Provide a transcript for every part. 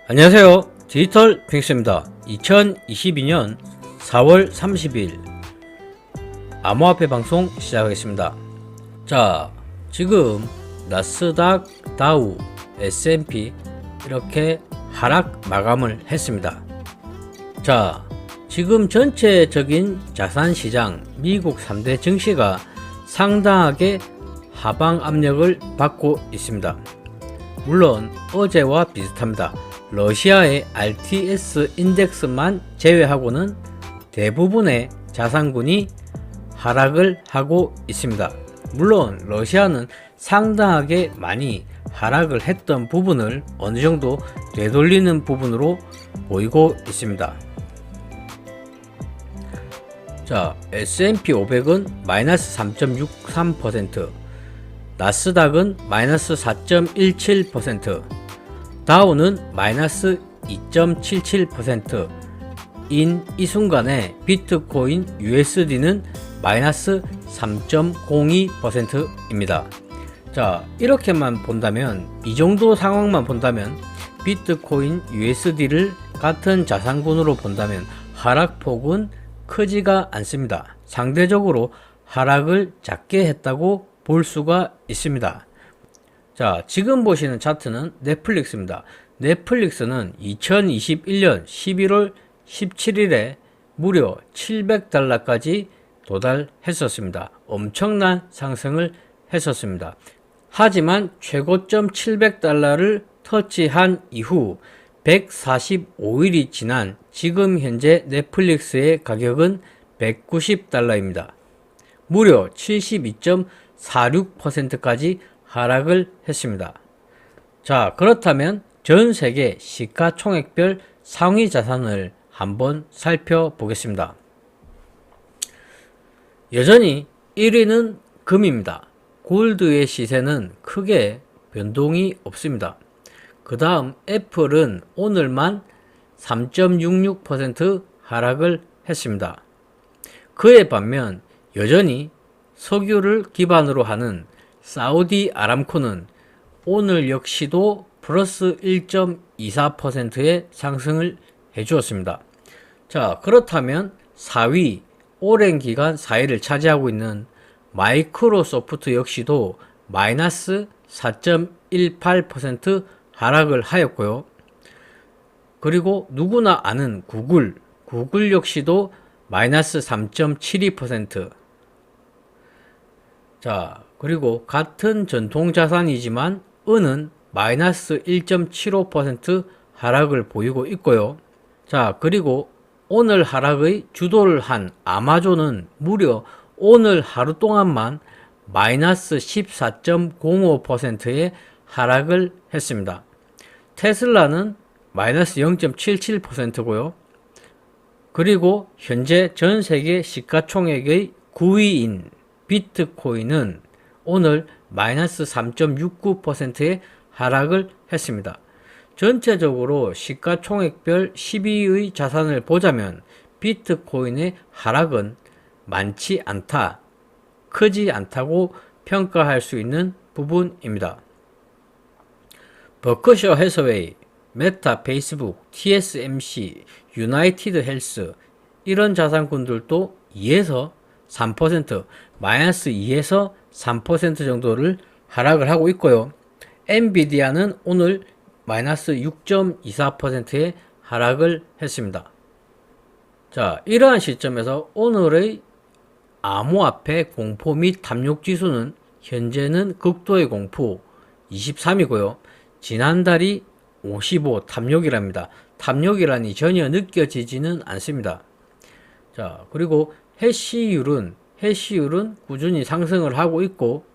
안녕하세요. 디지털 핑스입니다. 2022년 4월 30일 암호화폐 방송 시작하겠습니다. 자, 지금 나스닥, 다우, S&P 이렇게 하락 마감을 했습니다. 자, 지금 전체적인 자산시장 미국 3대 증시가 상당하게 하방 압력을 받고 있습니다. 물론 어제와 비슷합니다. 러시아의 RTS 인덱스만 제외하고는 대부분의 자산군이 하락을 하고 있습니다. 물론 러시아는 상당하게 많이 하락을 했던 부분을 어느 정도 되돌리는 부분으로 보이고 있습니다. 자, S&P 500은 마이너스 3.63%, 나스닥은 마이너스 4.17%, 다우는 마이너스 2.77%인 이 순간에 비트코인 USD는 마이너스 3.02%입니다. 자, 이렇게만 본다면, 이 정도 상황만 본다면 비트코인 USD를 같은 자산군으로 본다면 하락폭은 크지가 않습니다. 상대적으로 하락을 작게 했다고 볼 수가 있습니다. 자, 지금 보시는 차트는 넷플릭스입니다. 넷플릭스는 2021년 11월 17일에 무려 700달러까지 도달했었습니다. 엄청난 상승을 했었습니다. 하지만 최고점 700달러를 터치한 이후 145일이 지난 지금 현재 넷플릭스의 가격은 190달러입니다. 무려 72.46%까지 하락을 했습니다. 자, 그렇다면 전 세계 시가총액별 상위 자산을 한번 살펴보겠습니다. 여전히 1위는 금입니다. 골드의 시세는 크게 변동이 없습니다. 그 다음 애플은 오늘만 3.66% 하락을 했습니다. 그에 반면 여전히 석유를 기반으로 하는 사우디 아람코는 오늘 역시도 플러스 1.24%의 상승을 해주었습니다. 자, 그렇다면 4위, 오랜 기간 4위를 차지하고 있는 마이크로소프트 역시도 마이너스 4.18% 하락을 하였고요. 그리고 누구나 아는 구글 역시도 마이너스 3.72%. 자, 그리고 같은 전통자산이지만 은은 마이너스 1.75% 하락을 보이고 있고요. 자, 그리고 오늘 하락의 주도를 한 아마존은 무려 오늘 하루 동안만 마이너스 14.05%의 하락을 했습니다. 테슬라는 마이너스 0.77%고요. 그리고 현재 전 세계 시가총액의 9위인 비트코인은 오늘 마이너스 3.69%의 하락을 했습니다. 전체적으로 시가총액별 10위의 자산을 보자면 비트코인의 하락은 많지 않다, 크지 않다고 평가할 수 있는 부분입니다. 버크셔 해서웨이, 메타, 페이스북, TSMC, 유나이티드 헬스 이런 자산군들도 2에서 3%, 마이너스 2에서 3% 정도를 하락을 하고 있고요. 엔비디아는 오늘 마이너스 6.24%의 하락을 했습니다. 자, 이러한 시점에서 오늘의 암호화폐 공포 및 탐욕 지수는 현재는 극도의 공포 23이고요. 지난달이 55 탐욕이랍니다. 탐욕이라니 전혀 느껴지지는 않습니다. 자, 그리고 해시율은 꾸준히 상승을 하고 있고,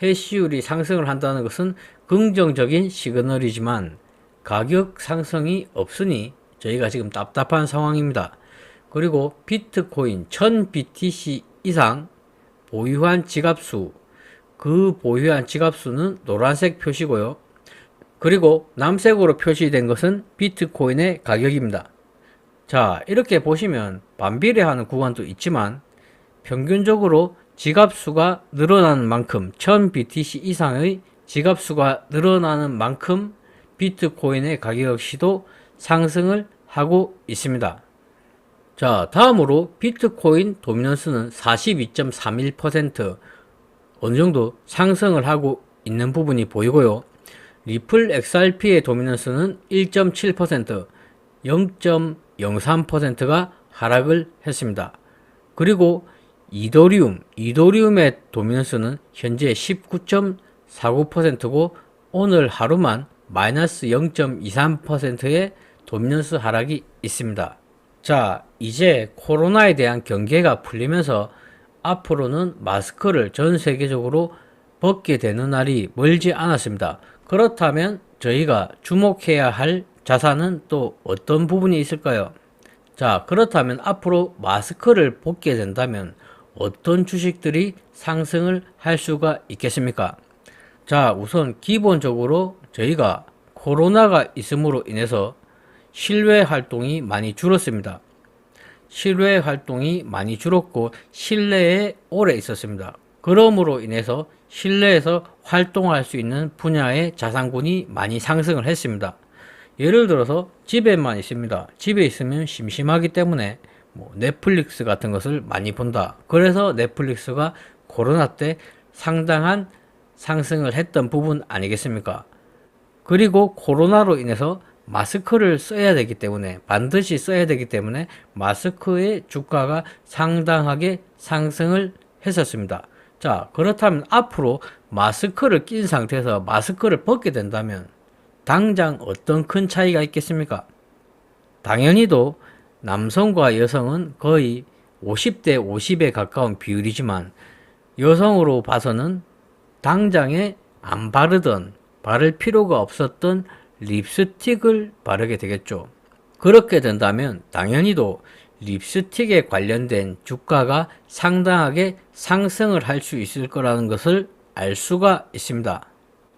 해시율이 상승을 한다는 것은 긍정적인 시그널이지만 가격 상승이 없으니 저희가 지금 답답한 상황입니다. 그리고 비트코인 1000BTC 이상 보유한 지갑수, 그 보유한 지갑수는 노란색 표시고요. 그리고 남색으로 표시된 것은 비트코인의 가격입니다. 자, 이렇게 보시면 반비례하는 구간도 있지만 평균적으로 지갑수가 늘어나는 만큼 1000BTC 이상의 지갑수가 늘어나는 만큼 비트코인의 가격 역시도 상승을 하고 있습니다. 자, 다음으로 비트코인 도미넌스는 42.31% 어느 정도 상승을 하고 있는 부분이 보이고요. 리플 XRP의 도미넌스는 1.7%, 0.03%가 하락을 했습니다. 그리고 이더리움의 도미넌스는 현재 19.49%고 오늘 하루만 마이너스 0.23%의 도미넌스 하락이 있습니다. 자, 이제 코로나에 대한 경계가 풀리면서 앞으로는 마스크를 전 세계적으로 벗게 되는 날이 멀지 않았습니다. 그렇다면 저희가 주목해야 할 자산은 또 어떤 부분이 있을까요? 자, 그렇다면 앞으로 마스크를 벗게 된다면 어떤 주식들이 상승을 할 수가 있겠습니까? 자, 우선 기본적으로 저희가 코로나가 있음으로 인해서 실외 활동이 많이 줄었습니다. 실외 활동이 많이 줄었고 실내에 오래 있었습니다. 그러므로 인해서 실내에서 활동할 수 있는 분야의 자산군이 많이 상승을 했습니다. 예를 들어서 집에만 있습니다. 집에 있으면 심심하기 때문에 넷플릭스 같은 것을 많이 본다. 그래서 넷플릭스가 코로나 때 상당한 상승을 했던 부분 아니겠습니까? 그리고 코로나로 인해서 마스크를 써야 되기 때문에 반드시 써야 되기 때문에 마스크의 주가가 상당하게 상승을 했었습니다. 자, 그렇다면 앞으로 마스크를 낀 상태에서 마스크를 벗게 된다면 당장 어떤 큰 차이가 있겠습니까? 당연히도 남성과 여성은 거의 50대 50에 가까운 비율이지만 여성으로 봐서는 당장에 안 바를 필요가 없었던 립스틱을 바르게 되겠죠. 그렇게 된다면 당연히도 립스틱에 관련된 주가가 상당하게 상승을 할 수 있을 거라는 것을 알 수가 있습니다.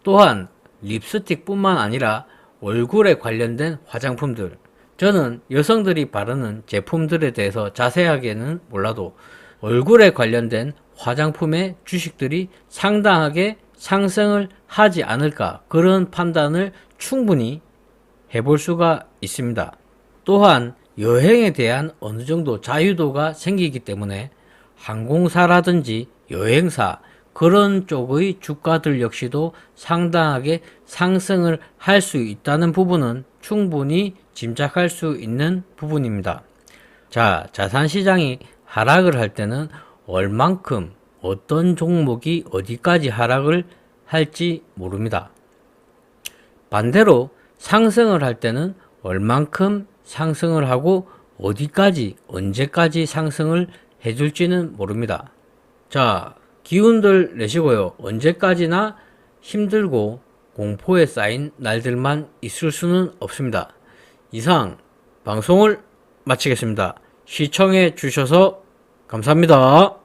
또한 립스틱뿐만 아니라 얼굴에 관련된 화장품들, 저는 여성들이 바르는 제품들에 대해서 자세하게는 몰라도 얼굴에 관련된 화장품의 주식들이 상당하게 상승을 하지 않을까, 그런 판단을 충분히 해볼 수가 있습니다. 또한 여행에 대한 어느 정도 자유도가 생기기 때문에 항공사라든지 여행사 그런 쪽의 주가들 역시도 상당하게 상승을 할 수 있다는 부분은 충분히 짐작할 수 있는 부분입니다. 자, 자산시장이 하락을 할 때는 얼만큼 어떤 종목이 어디까지 하락을 할지 모릅니다. 반대로 상승을 할 때는 얼만큼 상승을 하고 어디까지 언제까지 상승을 해줄지는 모릅니다. 자, 기운들 내시고요. 언제까지나 힘들고 공포에 쌓인 날들만 있을 수는 없습니다. 이상 방송을 마치겠습니다. 시청해 주셔서 감사합니다.